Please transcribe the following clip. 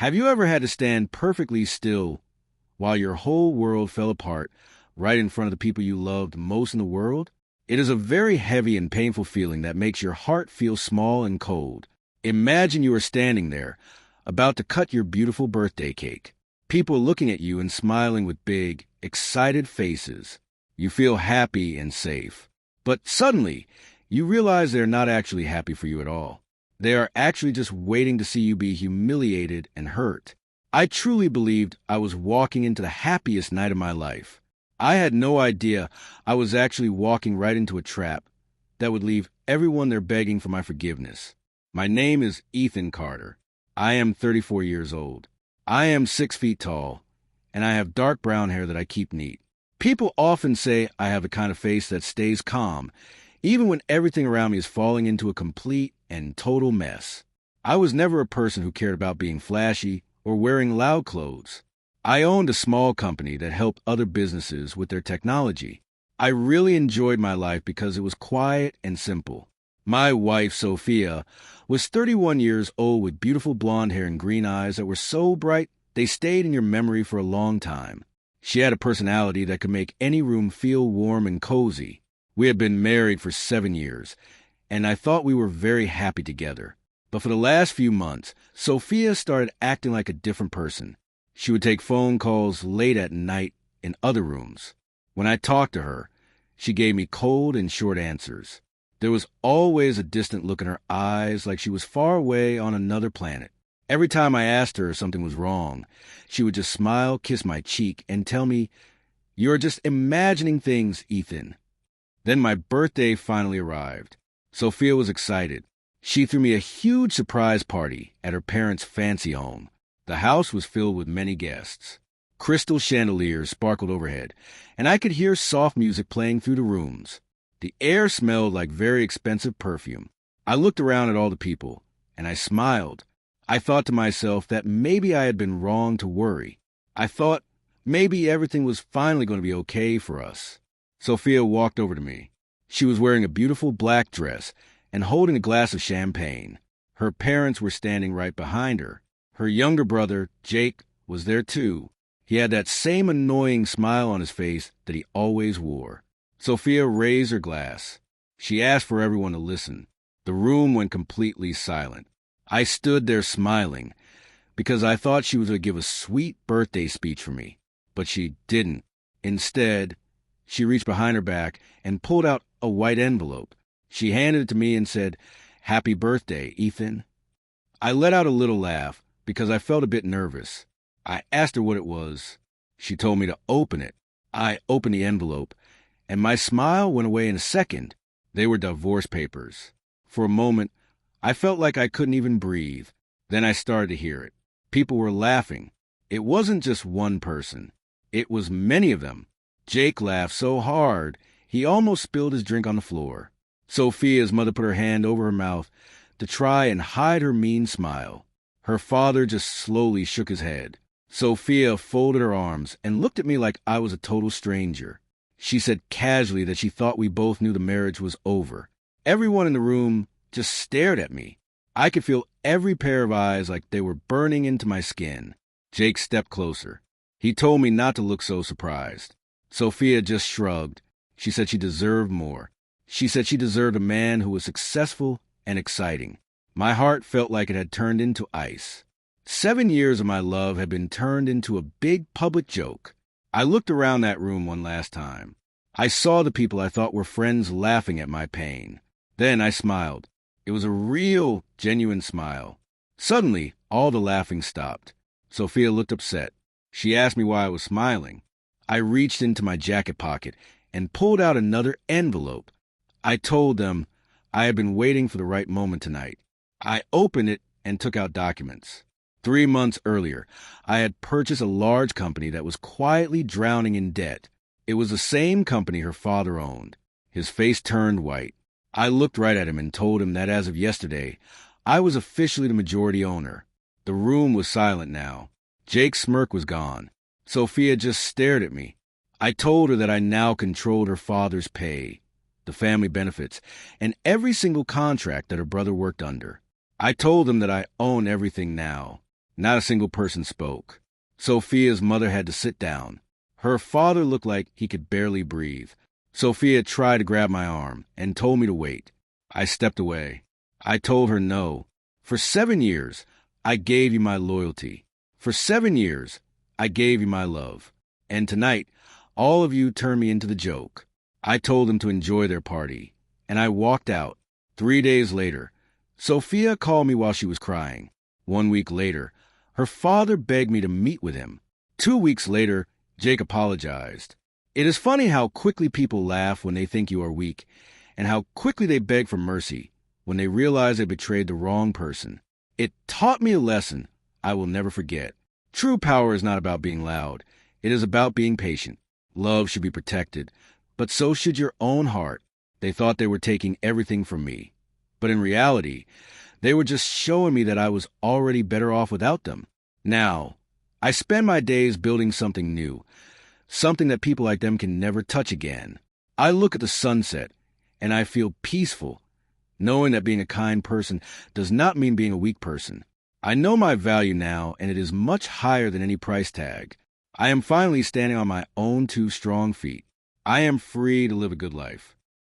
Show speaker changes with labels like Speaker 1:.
Speaker 1: Have you ever had to stand perfectly still while your whole world fell apart right in front of the people you loved most in the world? It is a very heavy and painful feeling that makes your heart feel small and cold. Imagine you are standing there, about to cut your beautiful birthday cake. People looking at you and smiling with big, excited faces. You feel happy and safe. But suddenly, you realize they're not actually happy for you at all. They are actually just waiting to see you be humiliated and hurt. I truly believed I was walking into the happiest night of my life. I had no idea I was actually walking right into a trap that would leave everyone there begging for my forgiveness. My name is Ethan Carter. I am 34 years old. I am 6 feet tall, and I have dark brown hair that I keep neat. People often say I have the kind of face that stays calm, even when everything around me is falling into a complete and total mess. I was never a person who cared about being flashy or wearing loud clothes. I owned a small company that helped other businesses with their technology. I really enjoyed my life because it was quiet and simple. My wife, Sophia, was 31 years old with beautiful blonde hair and green eyes that were so bright they stayed in your memory for a long time. She had a personality that could make any room feel warm and cozy. We had been married for 7 years, and I thought we were very happy together. But for the last few months, Sophia started acting like a different person. She would take phone calls late at night in other rooms. When I talked to her, she gave me cold and short answers. There was always a distant look in her eyes, like she was far away on another planet. Every time I asked her if something was wrong, she would just smile, kiss my cheek, and tell me, "You're just imagining things, Ethan." Then my birthday finally arrived. Sophia was excited. She threw me a huge surprise party at her parents' fancy home. The house was filled with many guests. Crystal chandeliers sparkled overhead, and I could hear soft music playing through the rooms. The air smelled like very expensive perfume. I looked around at all the people, and I smiled. I thought to myself that maybe I had been wrong to worry. I thought maybe everything was finally going to be okay for us. Sophia walked over to me. She was wearing a beautiful black dress and holding a glass of champagne. Her parents were standing right behind her. Her younger brother, Jake, was there too. He had that same annoying smile on his face that he always wore. Sophia raised her glass. She asked for everyone to listen. The room went completely silent. I stood there smiling because I thought she was going to give a sweet birthday speech for me, but she didn't. Instead, she reached behind her back and pulled out a white envelope. She handed it to me and said, "Happy birthday, Ethan." I let out a little laugh because I felt a bit nervous. I asked her what it was. She told me to open it. I opened the envelope, and my smile went away in a second. They were divorce papers. For a moment, I felt like I couldn't even breathe. Then I started to hear it. People were laughing. It wasn't just one person. It was many of them. Jake laughed so hard, he almost spilled his drink on the floor. Sophia's mother put her hand over her mouth to try and hide her mean smile. Her father just slowly shook his head. Sophia folded her arms and looked at me like I was a total stranger. She said casually that she thought we both knew the marriage was over. Everyone in the room just stared at me. I could feel every pair of eyes like they were burning into my skin. Jake stepped closer. He told me not to look so surprised. Sophia just shrugged. She said she deserved more. She said she deserved a man who was successful and exciting. My heart felt like it had turned into ice. 7 years of my love had been turned into a big public joke. I looked around that room one last time. I saw the people I thought were friends laughing at my pain. Then I smiled. It was a real, genuine smile. Suddenly, all the laughing stopped. Sophia looked upset. She asked me why I was smiling. I reached into my jacket pocket and pulled out another envelope. I told them I had been waiting for the right moment tonight. I opened it and took out documents. 3 months earlier, I had purchased a large company that was quietly drowning in debt. It was the same company her father owned. His face turned white. I looked right at him and told him that as of yesterday, I was officially the majority owner. The room was silent now. Jake's smirk was gone. Sophia just stared at me. I told her that I now controlled her father's pay, the family benefits, and every single contract that her brother worked under. I told him that I own everything now. Not a single person spoke. Sophia's mother had to sit down. Her father looked like he could barely breathe. Sophia tried to grab my arm and told me to wait. I stepped away. I told her no. For 7 years, I gave you my loyalty. For 7 years, I gave you my love. And tonight, all of you turned me into the joke. I told them to enjoy their party, and I walked out. 3 days later, Sophia called me while she was crying. 1 week later, her father begged me to meet with him. 2 weeks later, Jake apologized. It is funny how quickly people laugh when they think you are weak, and how quickly they beg for mercy when they realize they betrayed the wrong person. It taught me a lesson I will never forget. True power is not about being loud. It is about being patient. Love should be protected, but so should your own heart. They thought they were taking everything from me, but in reality, they were just showing me that I was already better off without them. Now, I spend my days building something new, something that people like them can never touch again. I look at the sunset, and I feel peaceful, knowing that being a kind person does not mean being a weak person. I know my value now, and it is much higher than any price tag. I am finally standing on my own 2 strong feet. I am free to live a good life.